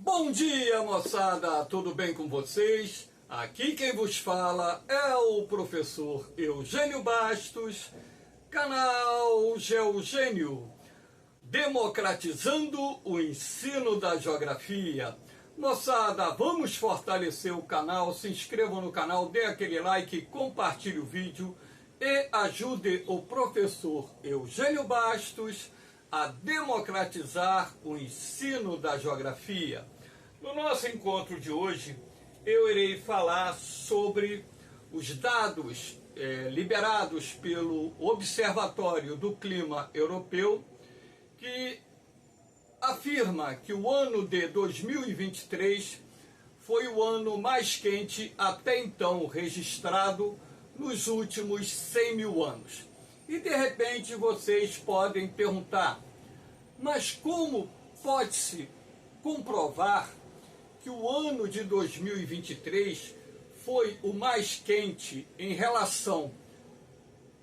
Bom dia, moçada! Tudo bem com vocês? Aqui quem vos fala é o professor Eugênio Bastos, canal Geogênio, democratizando o ensino da geografia. Moçada, vamos fortalecer o canal, se inscrevam no canal, dê aquele like, compartilhe o vídeo e ajude o professor Eugênio Bastos a democratizar o ensino da geografia. No nosso encontro de hoje, eu irei falar sobre os dados liberados pelo Observatório do Clima Europeu, que afirma que o ano de 2023 foi o ano mais quente até então registrado nos últimos 100 mil anos. E de repente vocês podem perguntar, mas como pode-se comprovar que o ano de 2023 foi o mais quente em relação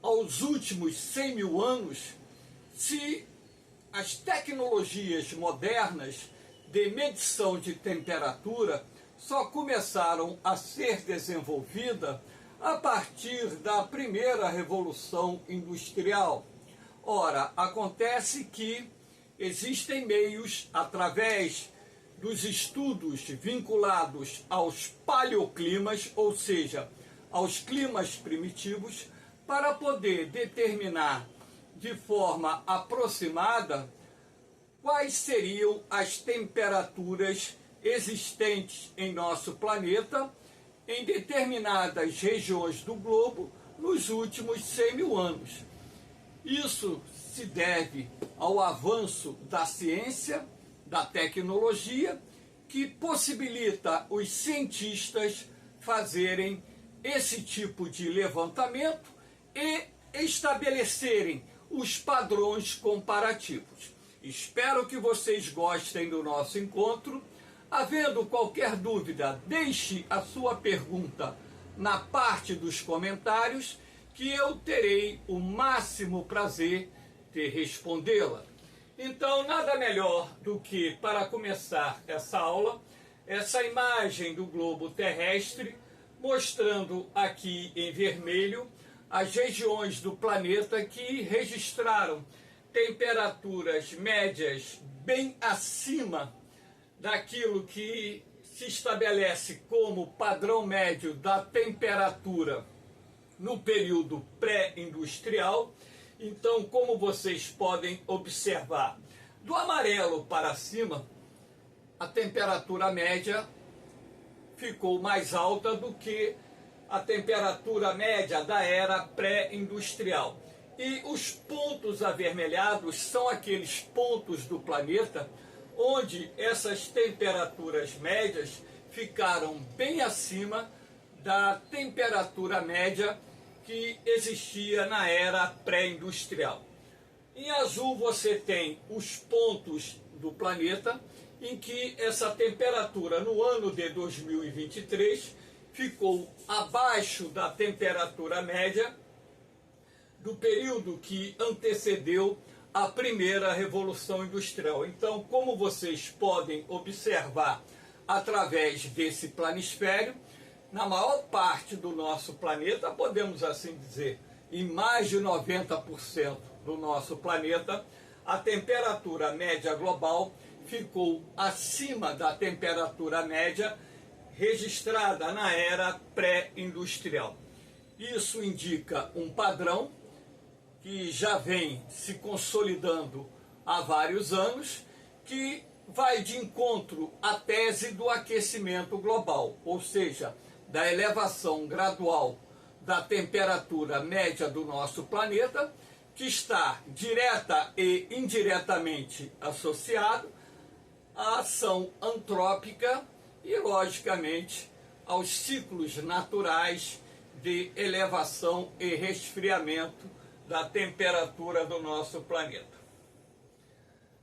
aos últimos 100 mil anos, se as tecnologias modernas de medição de temperatura só começaram a ser desenvolvidas a partir da primeira revolução industrial? Ora, acontece que existem meios, através dos estudos vinculados aos paleoclimas, ou seja, aos climas primitivos, para poder determinar de forma aproximada quais seriam as temperaturas existentes em nosso planeta em determinadas regiões do globo nos últimos 100 mil anos. Isso se deve ao avanço da ciência, da tecnologia, que possibilita os cientistas fazerem esse tipo de levantamento e estabelecerem os padrões comparativos. Espero que vocês gostem do nosso encontro. Havendo qualquer dúvida, deixe a sua pergunta na parte dos comentários, que eu terei o máximo prazer de respondê-la. Então, nada melhor do que, para começar essa aula, essa imagem do globo terrestre, mostrando aqui em vermelho as regiões do planeta que registraram temperaturas médias bem acima daquilo que se estabelece como padrão médio da temperatura no período pré-industrial. Então, como vocês podem observar, do amarelo para cima, a temperatura média ficou mais alta do que a temperatura média da era pré-industrial. E os pontos avermelhados são aqueles pontos do planeta onde essas temperaturas médias ficaram bem acima da temperatura média que existia na era pré-industrial. Em azul você tem os pontos do planeta em que essa temperatura no ano de 2023 ficou abaixo da temperatura média do período que antecedeu a primeira revolução industrial. Então, como vocês podem observar através desse planisfério, na maior parte do nosso planeta, podemos assim dizer, em mais de 90% do nosso planeta, a temperatura média global ficou acima da temperatura média registrada na era pré-industrial. Isso indica um padrão que já vem se consolidando há vários anos, que vai de encontro à tese do aquecimento global, ou seja, da elevação gradual da temperatura média do nosso planeta, que está direta e indiretamente associado à ação antrópica e, logicamente, aos ciclos naturais de elevação e resfriamento da temperatura do nosso planeta.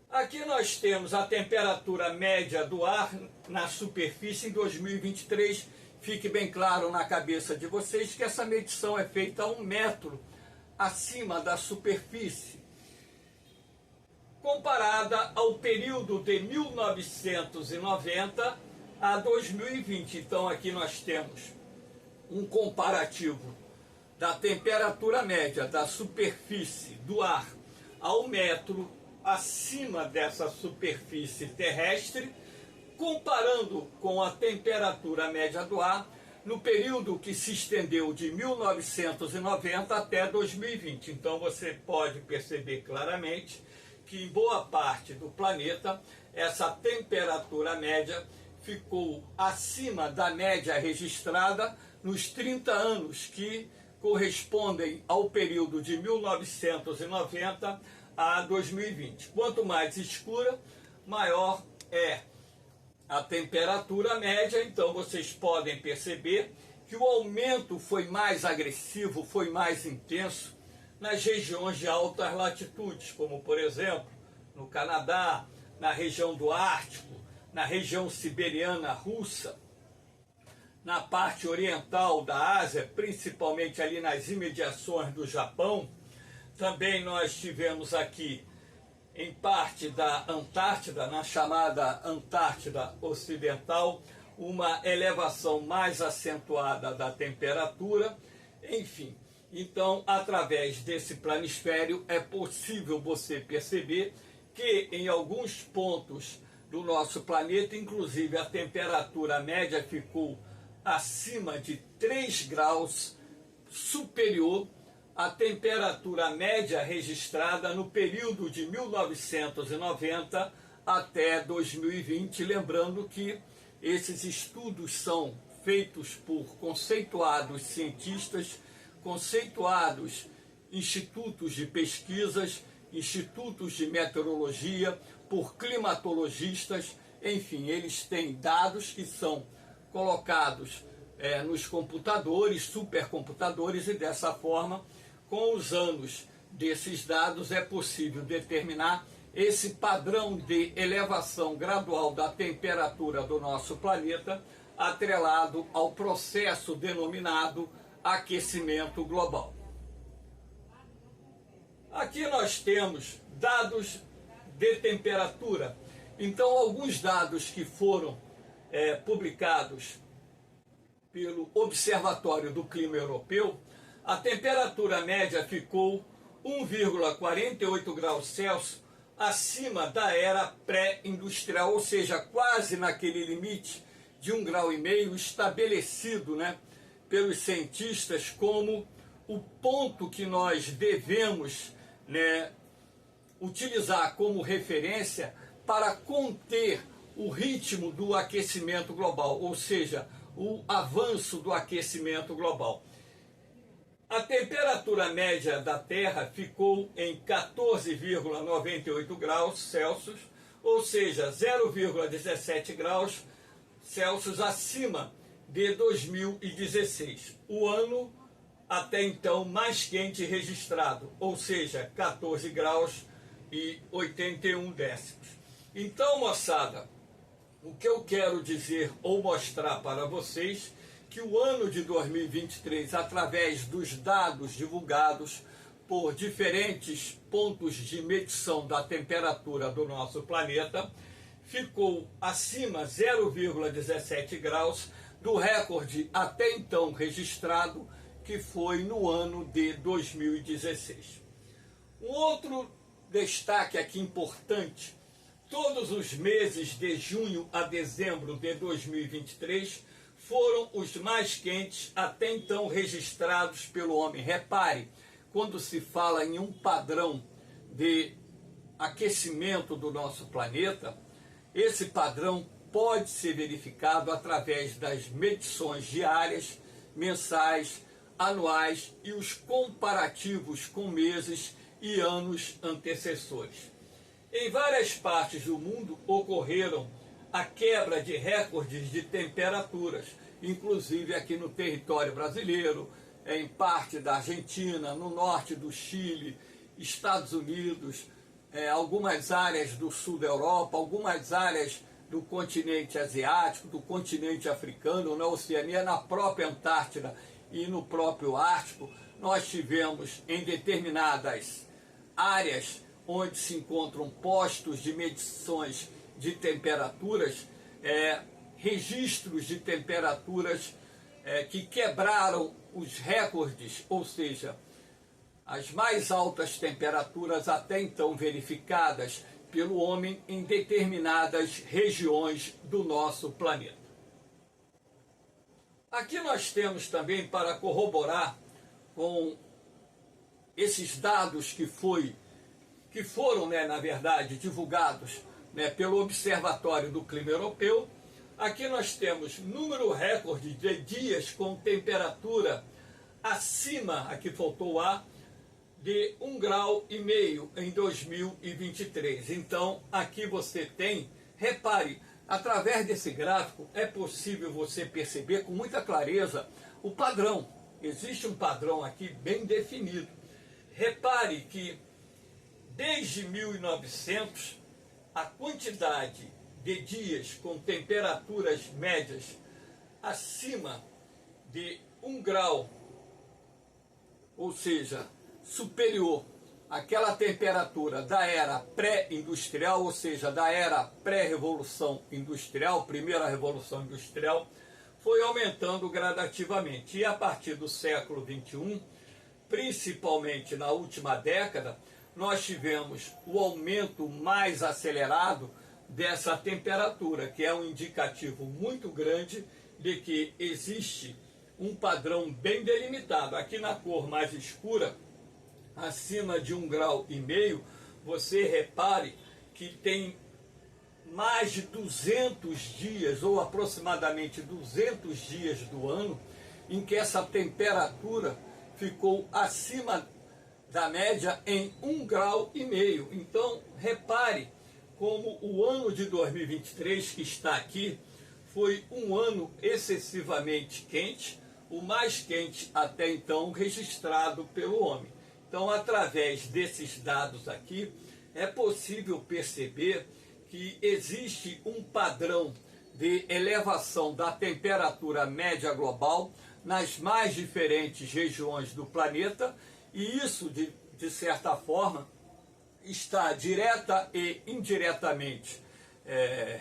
Aqui nós temos a temperatura média do ar na superfície em 2023. Fique bem claro na cabeça de vocês que essa medição é feita a 1 metro acima da superfície. comparada ao período de 1990 a 2020. Então aqui nós temos um comparativo da temperatura média da superfície do ar ao metro acima dessa superfície terrestre, comparando com a temperatura média do ar no período que se estendeu de 1990 até 2020. Então você pode perceber claramente que em boa parte do planeta essa temperatura média ficou acima da média registrada nos 30 anos que correspondem ao período de 1990 a 2020. Quanto mais escura, maior é a temperatura média. Então vocês podem perceber que o aumento foi mais agressivo, foi mais intenso nas regiões de altas latitudes, como por exemplo no Canadá, na região do Ártico, na região siberiana russa, na parte oriental da Ásia, principalmente ali nas imediações do Japão. Também nós tivemos aqui em parte da Antártida, na chamada Antártida Ocidental, uma elevação mais acentuada da temperatura. Enfim, então através desse planisfério é possível você perceber que em alguns pontos do nosso planeta, inclusive a temperatura média ficou acima de 3 graus superior à temperatura média registrada no período de 1990 até 2020. Lembrando que esses estudos são feitos por conceituados cientistas, conceituados institutos de pesquisas, institutos de meteorologia, por climatologistas. Enfim, eles têm dados que são colocados nos computadores, supercomputadores, e dessa forma, com os anos desses dados, é possível determinar esse padrão de elevação gradual da temperatura do nosso planeta, atrelado ao processo denominado aquecimento global. Aqui nós temos dados de temperatura. Então, alguns dados que foram publicados pelo Observatório do Clima Europeu, a temperatura média ficou 1,48 graus Celsius acima da era pré-industrial, ou seja, quase naquele limite de 1,5 grau estabelecido, pelos cientistas como o ponto que nós devemos utilizar como referência para conter o ritmo do aquecimento global, ou seja, o avanço do aquecimento global. A temperatura média da Terra ficou em 14,98 graus Celsius, ou seja, 0,17 graus Celsius acima de 2016, o ano até então mais quente registrado, ou seja, 14 graus e 81 décimos. Então, moçada, o que eu quero dizer ou mostrar para vocês que o ano de 2023, através dos dados divulgados por diferentes pontos de medição da temperatura do nosso planeta, ficou acima 0,17 graus do recorde até então registrado, que foi no ano de 2016. Um outro destaque aqui importante: todos os meses de junho a dezembro de 2023 foram os mais quentes até então registrados pelo homem. Repare, quando se fala em um padrão de aquecimento do nosso planeta, esse padrão pode ser verificado através das medições diárias, mensais, anuais e os comparativos com meses e anos antecessores. Em várias partes do mundo ocorreram a quebra de recordes de temperaturas, inclusive aqui no território brasileiro, em parte da Argentina, no norte do Chile, Estados Unidos, algumas áreas do sul da Europa, algumas áreas do continente asiático, do continente africano, na Oceania, na própria Antártida e no próprio Ártico. Nós tivemos em determinadas áreas onde se encontram postos de medições de temperaturas, registros de temperaturas que quebraram os recordes, ou seja, as mais altas temperaturas até então verificadas pelo homem em determinadas regiões do nosso planeta. Aqui nós temos também, para corroborar com esses dados que foram, na verdade, divulgados, pelo Observatório do Clima Europeu. Aqui nós temos número recorde de dias com temperatura acima, aqui faltou o A, de 1,5 grau em 2023. Então, aqui você tem, repare, através desse gráfico é possível você perceber com muita clareza o padrão. Existe um padrão aqui bem definido. Repare que desde 1900 a quantidade de dias com temperaturas médias acima de 1 grau, ou seja, superior àquela temperatura da era pré-industrial, ou seja, da era pré-revolução industrial, primeira revolução industrial, foi aumentando gradativamente. E a partir do século XXI, principalmente na última década, nós tivemos o aumento mais acelerado dessa temperatura, que é um indicativo muito grande de que existe um padrão bem delimitado. Aqui na cor mais escura, acima de 1,5 grau, você repare que tem mais de 200 dias, ou aproximadamente 200 dias do ano, em que essa temperatura ficou acima da média em 1,5 grau. Então, repare como o ano de 2023, que está aqui, foi um ano excessivamente quente, o mais quente até então registrado pelo homem. Então, através desses dados aqui, é possível perceber que existe um padrão de elevação da temperatura média global nas mais diferentes regiões do planeta, e isso, de certa forma, está direta e indiretamente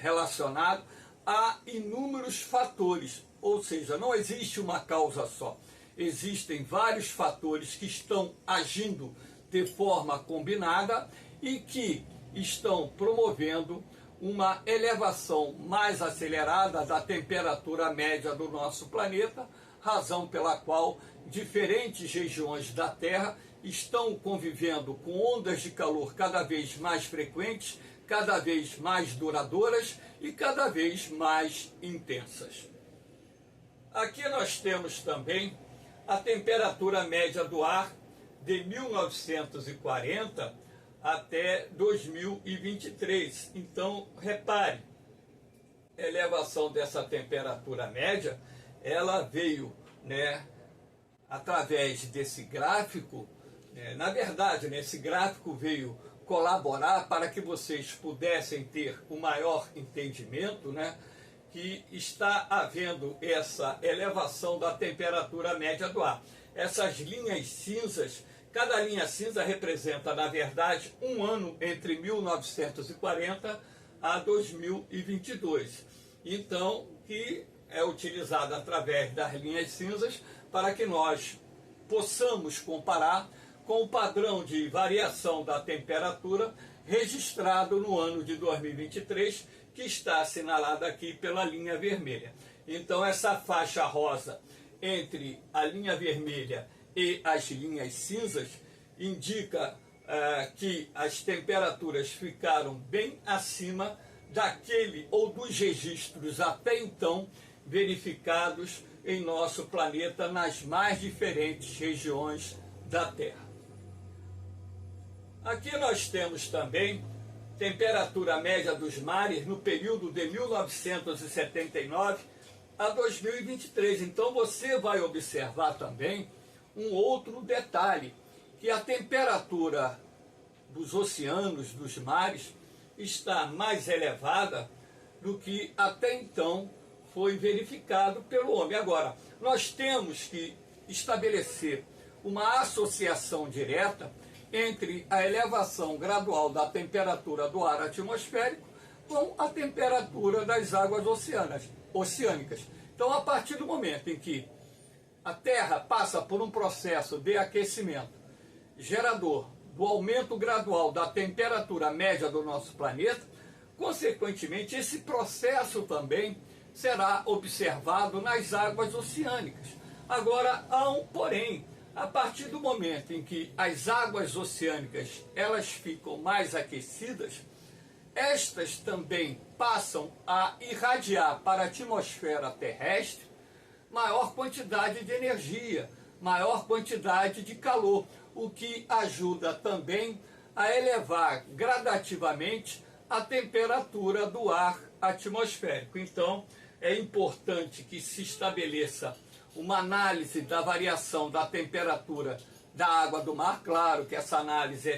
relacionado a inúmeros fatores, ou seja, não existe uma causa só. Existem vários fatores que estão agindo de forma combinada e que estão promovendo uma elevação mais acelerada da temperatura média do nosso planeta, razão pela qual diferentes regiões da Terra estão convivendo com ondas de calor cada vez mais frequentes, cada vez mais duradouras e cada vez mais intensas. Aqui nós temos também a temperatura média do ar de 1940 até 2023. Então, repare, a elevação dessa temperatura média, ela veio, através desse gráfico. Na verdade, esse gráfico veio colaborar para que vocês pudessem ter um maior entendimento, que está havendo essa elevação da temperatura média do ar. Essas linhas cinzas, cada linha cinza representa, na verdade, um ano entre 1940 a 2022. Então, que é utilizado através das linhas cinzas para que nós possamos comparar com o padrão de variação da temperatura registrado no ano de 2023, que está assinalado aqui pela linha vermelha. Então, essa faixa rosa entre a linha vermelha e as linhas cinzas indica que as temperaturas ficaram bem acima daquele ou dos registros até então verificados em nosso planeta nas mais diferentes regiões da Terra. Aqui nós temos também temperatura média dos mares no período de 1979 a 2023. Então você vai observar também um outro detalhe, que a temperatura dos oceanos, dos mares, está mais elevada do que até então foi verificado pelo homem. Agora, nós temos que estabelecer uma associação direta entre a elevação gradual da temperatura do ar atmosférico com a temperatura das águas oceânicas. Então, a partir do momento em que a Terra passa por um processo de aquecimento gerador do aumento gradual da temperatura média do nosso planeta, consequentemente, esse processo também será observado nas águas oceânicas. Agora, há um porém. A partir do momento em que as águas oceânicas elas ficam mais aquecidas, estas também passam a irradiar para a atmosfera terrestre maior quantidade de energia, maior quantidade de calor, o que ajuda também a elevar gradativamente a temperatura do ar atmosférico. Então, é importante que se estabeleça uma análise da variação da temperatura da água do mar. Claro que essa análise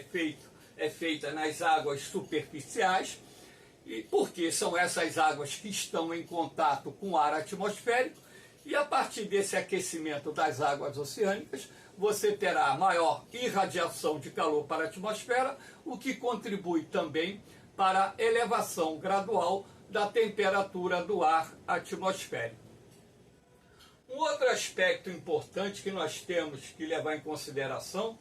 é feita nas águas superficiais, e porque são essas águas que estão em contato com o ar atmosférico, e a partir desse aquecimento das águas oceânicas, você terá maior irradiação de calor para a atmosfera, o que contribui também para a elevação gradual da temperatura do ar atmosférico. Um outro aspecto importante que nós temos que levar em consideração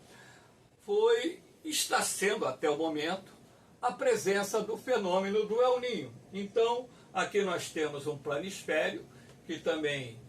está sendo até o momento a presença do fenômeno do El Niño. Então, aqui nós temos um planisfério que também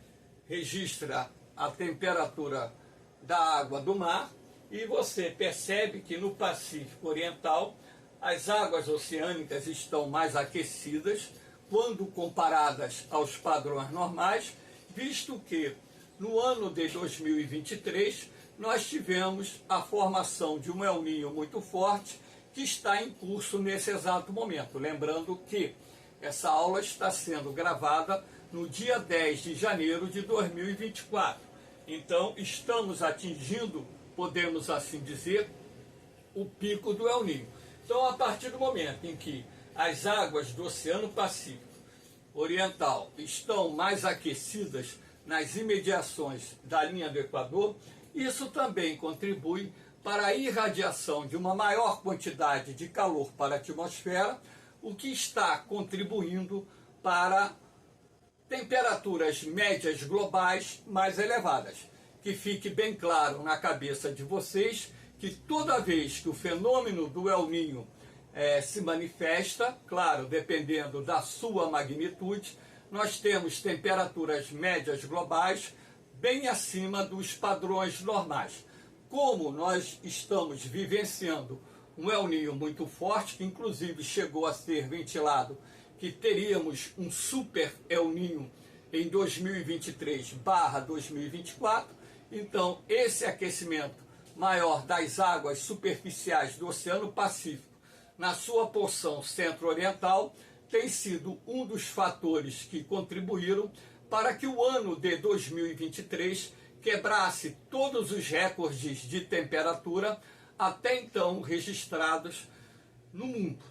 registra a temperatura da água do mar, e você percebe que no Pacífico Oriental as águas oceânicas estão mais aquecidas quando comparadas aos padrões normais, visto que no ano de 2023 nós tivemos a formação de um El Niño muito forte que está em curso nesse exato momento. Lembrando que essa aula está sendo gravada no dia 10 de janeiro de 2024. Então, estamos atingindo, podemos assim dizer, o pico do El Niño. Então, a partir do momento em que as águas do Oceano Pacífico Oriental estão mais aquecidas nas imediações da linha do Equador, isso também contribui para a irradiação de uma maior quantidade de calor para a atmosfera, o que está contribuindo para temperaturas médias globais mais elevadas. Que fique bem claro na cabeça de vocês que toda vez que o fenômeno do El Niño se manifesta, claro, dependendo da sua magnitude, nós temos temperaturas médias globais bem acima dos padrões normais. Como nós estamos vivenciando um El Niño muito forte, que inclusive chegou a ser ventilado que teríamos um super El Niño em 2023/2024, então esse aquecimento maior das águas superficiais do Oceano Pacífico na sua porção centro-oriental tem sido um dos fatores que contribuíram para que o ano de 2023 quebrasse todos os recordes de temperatura até então registrados no mundo.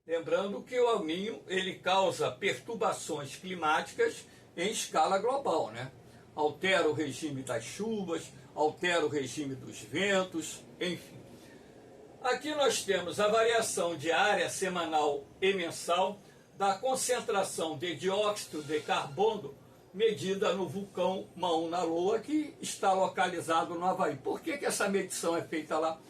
Lembrando que o El Niño ele causa perturbações climáticas em escala global, né? Altera o regime das chuvas, altera o regime dos ventos, enfim. Aqui nós temos a variação diária, semanal e mensal da concentração de dióxido de carbono medida no vulcão Mauna Loa, que está localizado no Havaí. Por que essa medição é feita lá?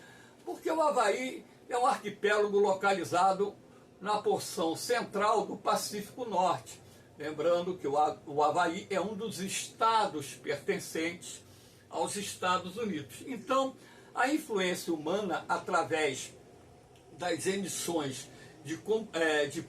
Porque o Havaí é um arquipélago localizado na porção central do Pacífico Norte. Lembrando que o Havaí é um dos estados pertencentes aos Estados Unidos. Então, a influência humana através das emissões de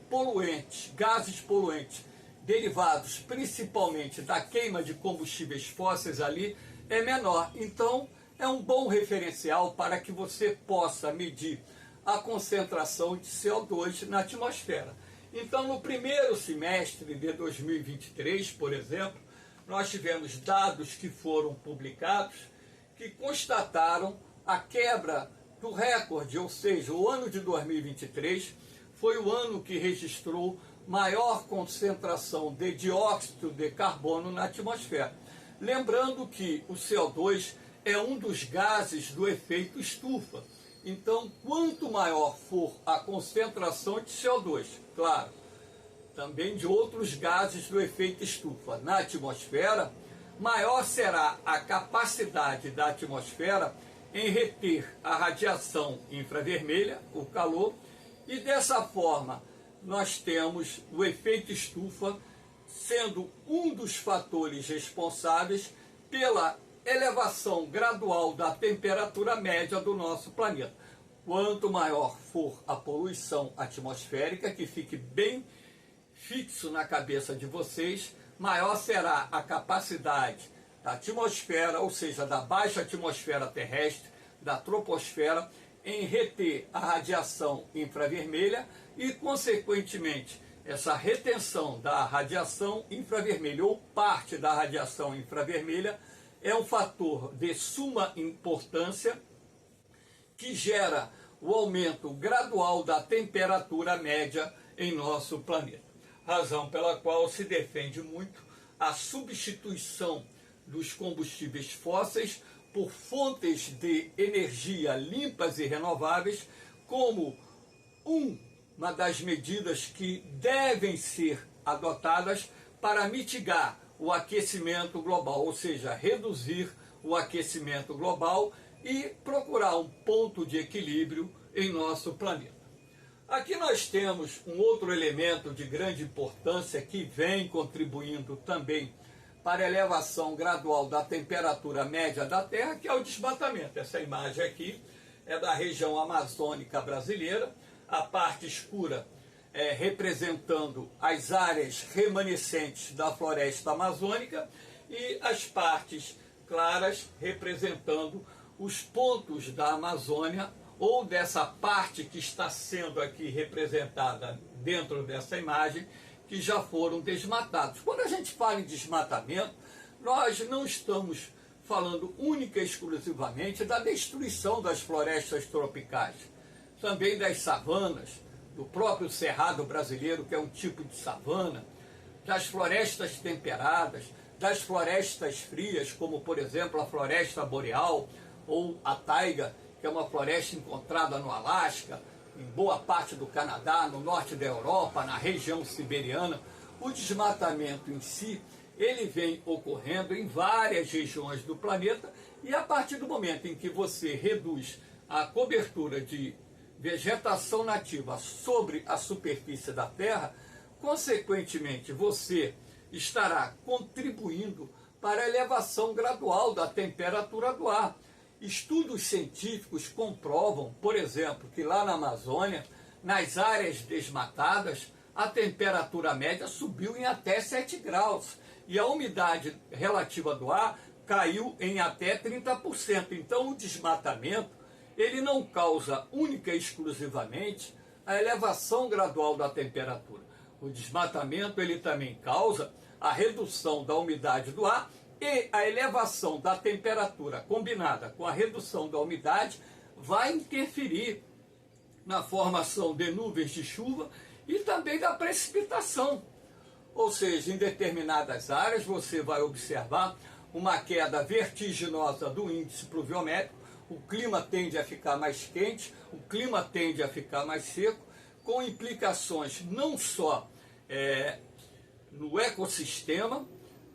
poluentes, gases poluentes, derivados principalmente da queima de combustíveis fósseis ali, é menor. Então, é um bom referencial para que você possa medir a concentração de CO2 na atmosfera. Então, no primeiro semestre de 2023, por exemplo, nós tivemos dados que foram publicados que constataram a quebra do recorde, ou seja, o ano de 2023 foi o ano que registrou maior concentração de dióxido de carbono na atmosfera. Lembrando que o CO2 é um dos gases do efeito estufa. Então, quanto maior for a concentração de CO2, claro, também de outros gases do efeito estufa na atmosfera, maior será a capacidade da atmosfera em reter a radiação infravermelha, o calor, e dessa forma nós temos o efeito estufa sendo um dos fatores responsáveis pela elevação gradual da temperatura média do nosso planeta. Quanto maior for a poluição atmosférica, que fique bem fixo na cabeça de vocês, maior será a capacidade da atmosfera, ou seja, da baixa atmosfera terrestre, da troposfera, em reter a radiação infravermelha e, consequentemente, essa retenção da radiação infravermelha ou parte da radiação infravermelha é um fator de suma importância que gera o aumento gradual da temperatura média em nosso planeta. Razão pela qual se defende muito a substituição dos combustíveis fósseis por fontes de energia limpas e renováveis como uma das medidas que devem ser adotadas para mitigar o aquecimento global, ou seja, reduzir o aquecimento global e procurar um ponto de equilíbrio em nosso planeta. Aqui nós temos um outro elemento de grande importância que vem contribuindo também para a elevação gradual da temperatura média da Terra, que é o desmatamento. Essa imagem aqui é da região amazônica brasileira, a parte escura representando as áreas remanescentes da floresta amazônica e as partes claras representando os pontos da Amazônia ou dessa parte que está sendo aqui representada dentro dessa imagem, que já foram desmatados. Quando a gente fala em desmatamento, nós não estamos falando única e exclusivamente da destruição das florestas tropicais, também das savanas, do próprio cerrado brasileiro, que é um tipo de savana, das florestas temperadas, das florestas frias, como por exemplo a floresta boreal ou a taiga, que é uma floresta encontrada no Alasca, em boa parte do Canadá, no norte da Europa, na região siberiana. O desmatamento em si, ele vem ocorrendo em várias regiões do planeta e a partir do momento em que você reduz a cobertura de vegetação nativa sobre a superfície da Terra, consequentemente você estará contribuindo para a elevação gradual da temperatura do ar. Estudos científicos comprovam, por exemplo, que lá na Amazônia, nas áreas desmatadas, a temperatura média subiu em até 7 graus e a umidade relativa do ar caiu em até 30%. Então o desmatamento, ele não causa única e exclusivamente a elevação gradual da temperatura. O desmatamento, ele também causa a redução da umidade do ar e a elevação da temperatura combinada com a redução da umidade vai interferir na formação de nuvens de chuva e também da precipitação. Ou seja, em determinadas áreas você vai observar uma queda vertiginosa do índice pluviométrico, o clima tende a ficar mais quente, o clima tende a ficar mais seco, com implicações não só no ecossistema,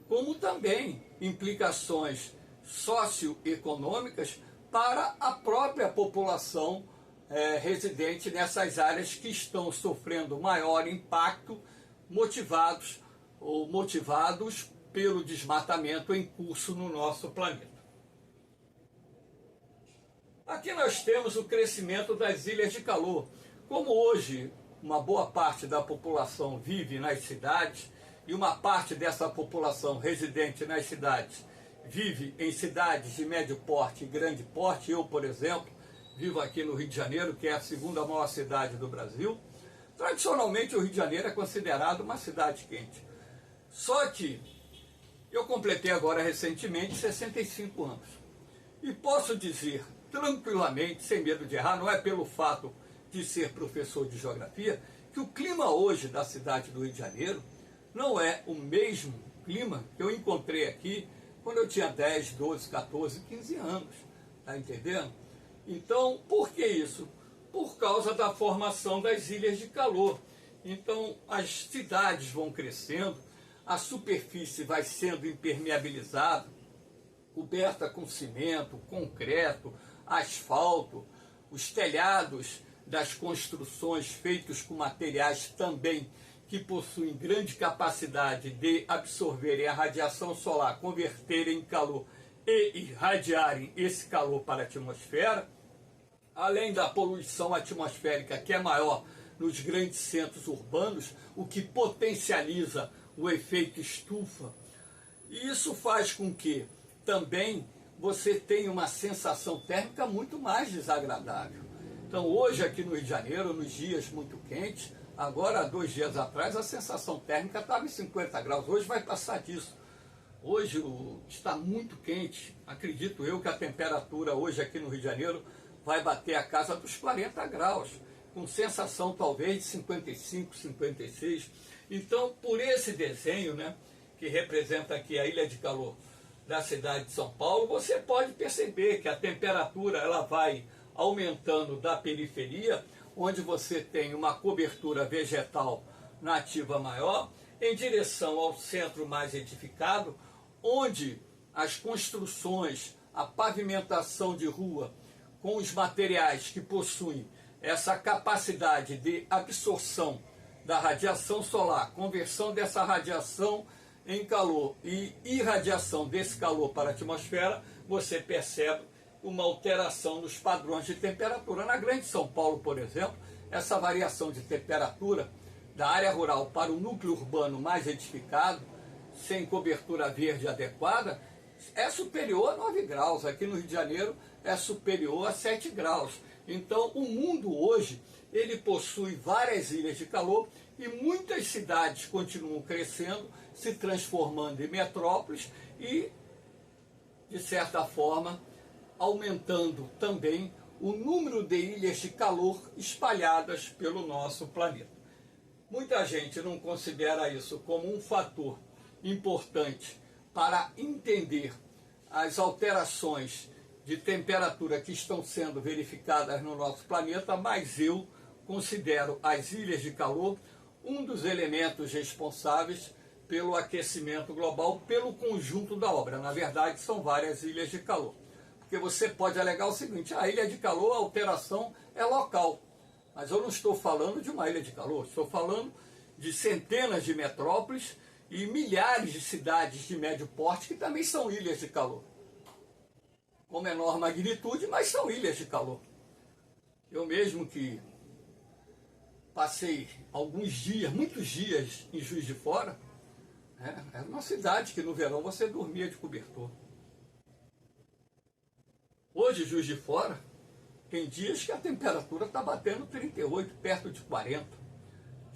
como também implicações socioeconômicas para a própria população residente nessas áreas que estão sofrendo maior impacto, motivados pelo desmatamento em curso no nosso planeta. Aqui nós temos o crescimento das ilhas de calor. Como hoje uma boa parte da população vive nas cidades, e uma parte dessa população residente nas cidades vive em cidades de médio porte e grande porte. Eu, por exemplo, vivo aqui no Rio de Janeiro, que é a segunda maior cidade do Brasil. Tradicionalmente o Rio de Janeiro é considerado uma cidade quente. Só que eu completei agora recentemente 65 anos. E posso dizer tranquilamente, sem medo de errar, não é pelo fato de ser professor de geografia, que o clima hoje da cidade do Rio de Janeiro não é o mesmo clima que eu encontrei aqui quando eu tinha 10, 12, 14, 15 anos, tá entendendo? Então, por que isso? Por causa da formação das ilhas de calor. Então, as cidades vão crescendo, a superfície vai sendo impermeabilizada, coberta com cimento, concreto, asfalto, os telhados das construções feitos com materiais também que possuem grande capacidade de absorverem a radiação solar, converterem em calor e irradiarem esse calor para a atmosfera, além da poluição atmosférica que é maior nos grandes centros urbanos, o que potencializa o efeito estufa. E isso faz com que também você tenha uma sensação térmica muito mais desagradável. Então hoje aqui no Rio de Janeiro, nos dias muito quentes, agora há 2 dias atrás a sensação térmica estava em 50 graus, hoje vai passar disso. Hoje está muito quente, acredito eu que a temperatura hoje aqui no Rio de Janeiro vai bater a casa dos 40 graus, com sensação talvez de 55, 56. Então, por esse desenho, né, que representa aqui a ilha de calor da cidade de São Paulo, você pode perceber que a temperatura ela vai aumentando da periferia, onde você tem uma cobertura vegetal nativa maior, em direção ao centro mais edificado, onde as construções, a pavimentação de rua, com os materiais que possuem essa capacidade de absorção da radiação solar, conversão dessa radiação em calor e irradiação desse calor para a atmosfera, você percebe uma alteração nos padrões de temperatura. Na Grande São Paulo, por exemplo, essa variação de temperatura da área rural para o núcleo urbano mais edificado, sem cobertura verde adequada, é superior a 9 graus. Aqui no Rio de Janeiro é superior a 7 graus. Então, o mundo hoje, ele possui várias ilhas de calor e muitas cidades continuam crescendo, se transformando em metrópoles e, de certa forma, aumentando também o número de ilhas de calor espalhadas pelo nosso planeta. Muita gente não considera isso como um fator importante para entender as alterações de temperatura que estão sendo verificadas no nosso planeta, mas eu considero as ilhas de calor um dos elementos responsáveis pelo aquecimento global, pelo conjunto da obra. Na verdade, são várias ilhas de calor. Porque você pode alegar o seguinte: a ilha de calor, a alteração é local. Mas eu não estou falando de uma ilha de calor, estou falando de centenas de metrópoles e milhares de cidades de médio porte que também são ilhas de calor. Com menor magnitude, mas são ilhas de calor. Eu mesmo que passei alguns dias, muitos dias em Juiz de Fora, é uma cidade que no verão você dormia de cobertor. Hoje, Juiz de Fora, tem dias que a temperatura está batendo 38, perto de 40.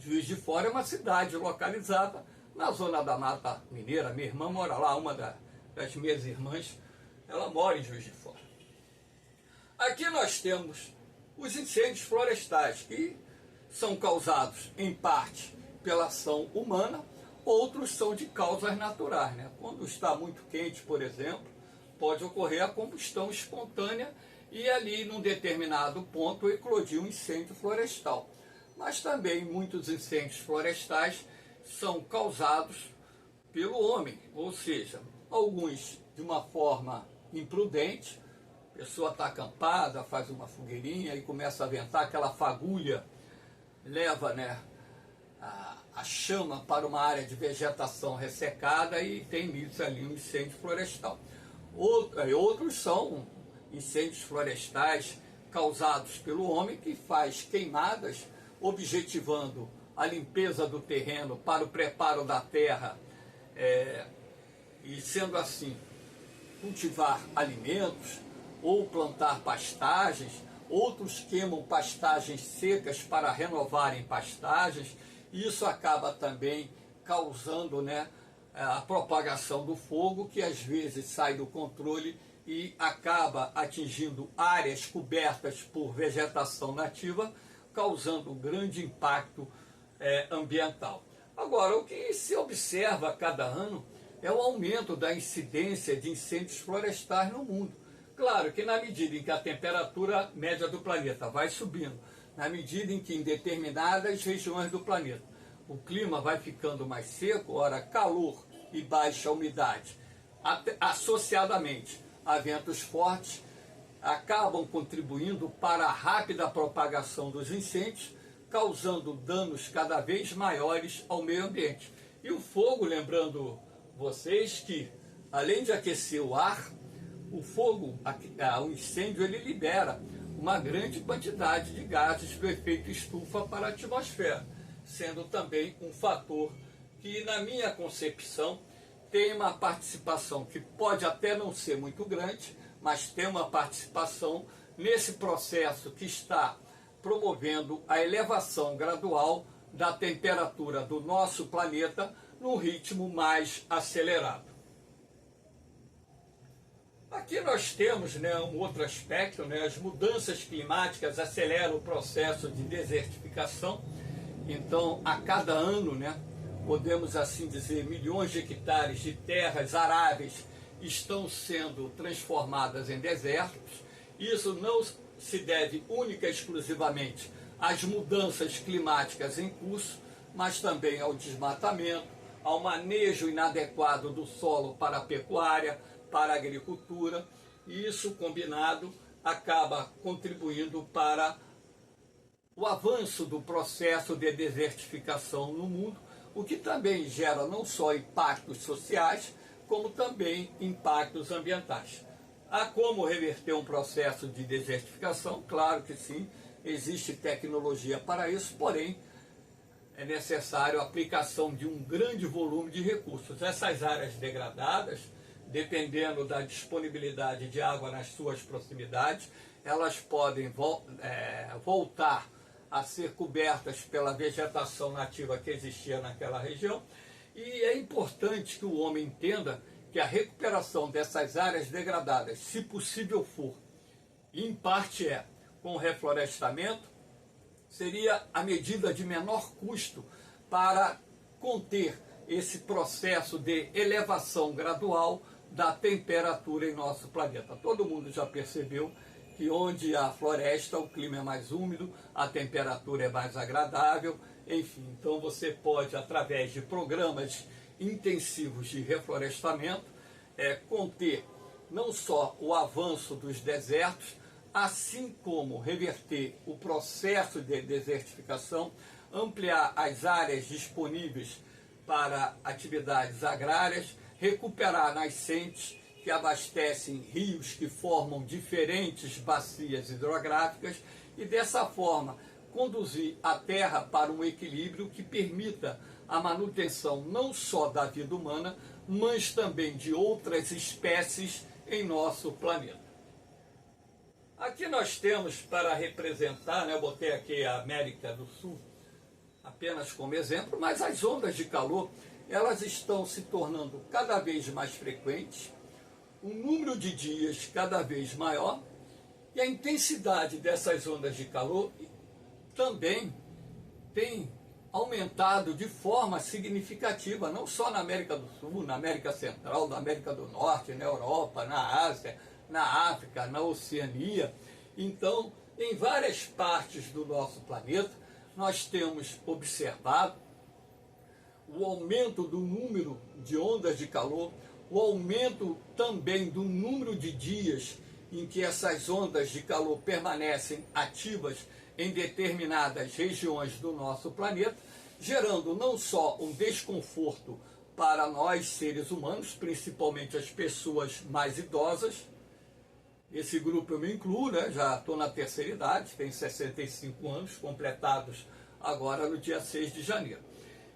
Juiz de Fora é uma cidade localizada na zona da Mata Mineira. Minha irmã mora lá, uma das minhas irmãs, ela mora em Juiz de Fora. Aqui nós temos os incêndios florestais, que são causados em parte pela ação humana, outros são de causas naturais, né? Quando está muito quente, por exemplo, pode ocorrer a combustão espontânea e ali, num determinado ponto, eclodir um incêndio florestal. Mas também muitos incêndios florestais são causados pelo homem, ou seja, alguns de uma forma imprudente, a pessoa está acampada, faz uma fogueirinha e começa a ventar, aquela fagulha leva, né, a chama para uma área de vegetação ressecada e tem início ali um incêndio florestal. Outros são incêndios florestais causados pelo homem, que faz queimadas objetivando a limpeza do terreno para o preparo da terra e, sendo assim, cultivar alimentos ou plantar pastagens. Outros queimam pastagens secas para renovarem pastagens, e isso acaba também causando, né, a propagação do fogo, que às vezes sai do controle e acaba atingindo áreas cobertas por vegetação nativa, causando um grande impacto ambiental. Agora, o que se observa a cada ano é o aumento da incidência de incêndios florestais no mundo. Claro que na medida em que a temperatura média do planeta vai subindo, na medida em que em determinadas regiões do planeta o clima vai ficando mais seco, ora, calor e baixa umidade, associadamente a ventos fortes, acabam contribuindo para a rápida propagação dos incêndios, causando danos cada vez maiores ao meio ambiente. E o fogo, lembrando vocês que, além de aquecer o ar, o fogo, o incêndio, ele libera uma grande quantidade de gases do efeito estufa para a atmosfera, sendo também um fator que, na minha concepção, tem uma participação que pode até não ser muito grande, mas tem uma participação nesse processo que está promovendo a elevação gradual da temperatura do nosso planeta num ritmo mais acelerado. Aqui nós temos, um outro aspecto, as mudanças climáticas aceleram o processo de desertificação. Então, a cada ano, podemos assim dizer, milhões de hectares de terras aráveis estão sendo transformadas em desertos. Isso não se deve única e exclusivamente às mudanças climáticas em curso, mas também ao desmatamento, ao manejo inadequado do solo para a pecuária, para a agricultura, e isso combinado acaba contribuindo para o avanço do processo de desertificação no mundo, o que também gera não só impactos sociais, como também impactos ambientais. Há como reverter um processo de desertificação? Claro que sim, existe tecnologia para isso, porém é necessário a aplicação de um grande volume de recursos. Essas áreas degradadas, dependendo da disponibilidade de água nas suas proximidades, elas podem voltar a ser cobertas pela vegetação nativa que existia naquela região. E é importante que o homem entenda que a recuperação dessas áreas degradadas, se possível for, em parte com reflorestamento, seria a medida de menor custo para conter esse processo de elevação gradual da temperatura em nosso planeta. Todo mundo já percebeu que onde há floresta, o clima é mais úmido, a temperatura é mais agradável, enfim. Então você pode, através de programas intensivos de reflorestamento, conter não só o avanço dos desertos, assim como reverter o processo de desertificação, ampliar as áreas disponíveis para atividades agrárias, recuperar nascentes que abastecem rios que formam diferentes bacias hidrográficas e, dessa forma, conduzir a terra para um equilíbrio que permita a manutenção não só da vida humana, mas também de outras espécies em nosso planeta. Aqui nós temos para representar, eu botei aqui a América do Sul apenas como exemplo, mas as ondas de calor, elas estão se tornando cada vez mais frequentes, o número de dias cada vez maior, e a intensidade dessas ondas de calor também tem aumentado de forma significativa, não só na América do Sul, na América Central, na América do Norte, na Europa, na Ásia, na África, na Oceania. Então, em várias partes do nosso planeta, nós temos observado o aumento do número de ondas de calor, o aumento também do número de dias em que essas ondas de calor permanecem ativas em determinadas regiões do nosso planeta, gerando não só um desconforto para nós, seres humanos, principalmente as pessoas mais idosas. Esse grupo eu me incluo, já estou na terceira idade, tenho 65 anos, completados agora no dia 6 de janeiro.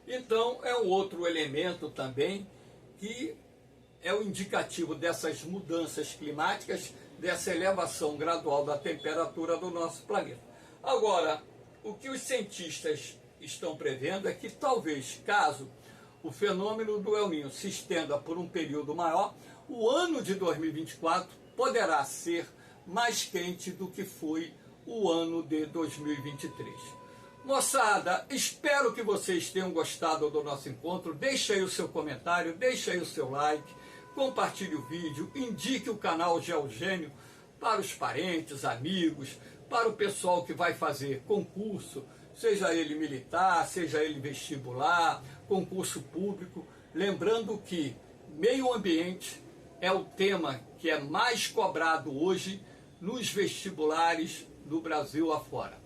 Então, é um outro elemento também que é o indicativo dessas mudanças climáticas, dessa elevação gradual da temperatura do nosso planeta. Agora, o que os cientistas estão prevendo é que talvez, caso o fenômeno do El Niño se estenda por um período maior, o ano de 2024 poderá ser mais quente do que foi o ano de 2023. Moçada, espero que vocês tenham gostado do nosso encontro. Deixe aí o seu comentário, deixe aí o seu like, compartilhe o vídeo, indique o canal Geogênio para os parentes, amigos, para o pessoal que vai fazer concurso, seja ele militar, seja ele vestibular, concurso público. Lembrando que meio ambiente é o tema que é mais cobrado hoje nos vestibulares do Brasil afora.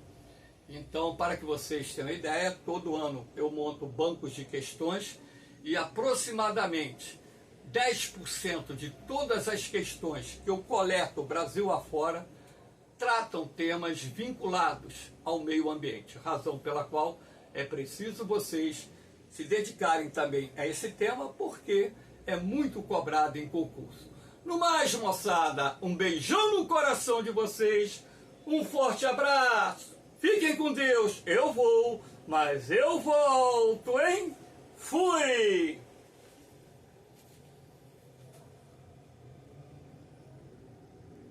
Então, para que vocês tenham ideia, todo ano eu monto bancos de questões e aproximadamente 10% de todas as questões que eu coleto Brasil afora tratam temas vinculados ao meio ambiente, razão pela qual é preciso vocês se dedicarem também a esse tema, porque é muito cobrado em concurso. No mais, moçada, um beijão no coração de vocês, um forte abraço. Fiquem com Deus, eu vou, mas eu volto, hein? Fui!